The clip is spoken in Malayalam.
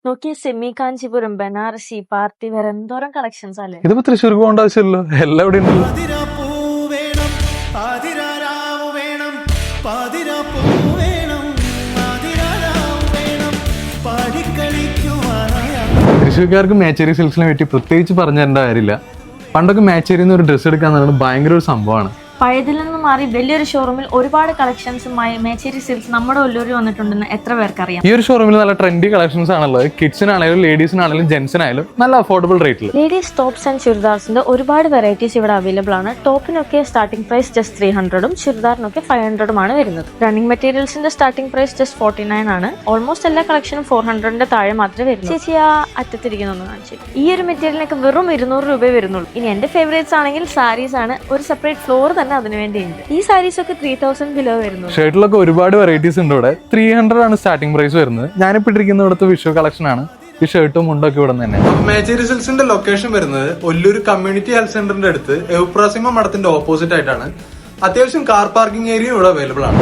നോക്കിയ semi Kanchipuram, Banarasi, party wear എന്തോരം കളക്ഷൻസ് അല്ലേ. ഇതിപ്പോ തൃശ്ശൂർക്ക് പോകേണ്ട ആവശ്യമില്ലല്ലോ, എല്ലാം ഇവിടെ ഉണ്ടല്ലോ. തൃശ്ശൂർക്കാർക്ക് മേച്ചേരി സിൽക്സിനെ പറ്റി പ്രത്യേകിച്ച് പറഞ്ഞു തരേണ്ട കാര്യമില്ല. പണ്ടൊക്കെ മേച്ചേരിന്ന് ഒരു ഡ്രസ്സ് എടുക്കാൻ പറയുന്നത് ഭയങ്കര ഒരു സംഭവമാണ്. പഴയതിൽ നിന്ന് മാറി വലിയൊരു ഷോറൂമിൽ ഒരുപാട് കളക്ഷൻസുമായി മേച്ചേരി സിൽക്സ് നമ്മുടെ ഒല്ലൂരിൽ വന്നിട്ടുണ്ടെന്ന് എത്ര പേർക്കറിയാം. ഈ ഒരു ഷോറൂമിൽ നല്ല ട്രെൻഡി കളക്ഷൻസ് ആണുള്ളത്. കിഡ്സിനാണെങ്കിലും ലേഡീസിനാണെങ്കിലും ജെന്റ്സിനായാലും നല്ല അഫോർഡബിൾ റേറ്റിൽ. ലേഡീസ് ടോപ്സ് ആൻഡ് ചുരിദാർസിന്റെ ഒരുപാട് വെറൈറ്റീസ് ഇവിടെ അവൈലബിൾ ആണ്. ടോപ്പിനൊക്കെ സ്റ്റാർട്ടിംഗ് പ്രൈസ് ജസ്റ്റ് 300ഉം ചുരിദാറിനൊക്കെ 500ഉം ആണ് വരുന്നത്. റണ്ണിംഗ് മെറ്റീരിയൽസിന്റെ സ്റ്റാർട്ടിംഗ് പ്രൈസ് ജസ്റ്റ് 49 ആണ്. ഓൾമോസ്റ്റ് എല്ലാ കളക്ഷനും 400ന്റെ താഴെ മാത്രമേ വരുന്നു. ചേച്ചി ആ അറ്റത്തിരിക്കുന്നൊന്ന് കാണിച്ചു. ഈ ഒരു മെറ്റീരിയലിനൊക്കെ വെറും 200 രൂപയെ വരുന്നുള്ളൂ. ഇനി എന്റെ ഫേവറേറ്റ്സ് ആണെങ്കിൽ സാരീസ് ആണ്. ഒരു സെപ്പറേറ്റ് ഫ്ലോർ തന്നെ അതിനു വേണ്ടിയുണ്ട്. ഈ സാരീസ് ഒക്കെ 3000 ബിലോ വരുന്നു. ഷർട്ടിലൊക്കെ ഒരുപാട് വെറൈറ്റീസ് ഉണ്ട് ഇവിടെ. 300 ആണ് സ്റ്റാർട്ടിംഗ് പ്രൈസ് വരുന്നത്. ഞാനിപ്പോ ഇട്ടിരിക്കുന്ന ഇവിടുത്തെ വിഷു കളക്ഷൻ ആണ്. ഈ ഷർട്ടും മുണ്ടൊക്കെ ഇവിടെ തന്നെ. മേച്ചേരി സിൽക്സിന്റെ ലൊക്കേഷൻ വരുന്നത് ഒല്ലൂർ കമ്മ്യൂണിറ്റി ഹെൽത്ത് സെന്ററിന്റെ അടുത്ത് എവുപ്രാസിമ മഠത്തിന്റെ ഓപ്പോസിറ്റ് ആയിട്ടാണ്. അത്യാവശ്യം കാർ പാർക്കിംഗ് ഏരിയ ഇവിടെ അവൈലബിൾ ആണ്.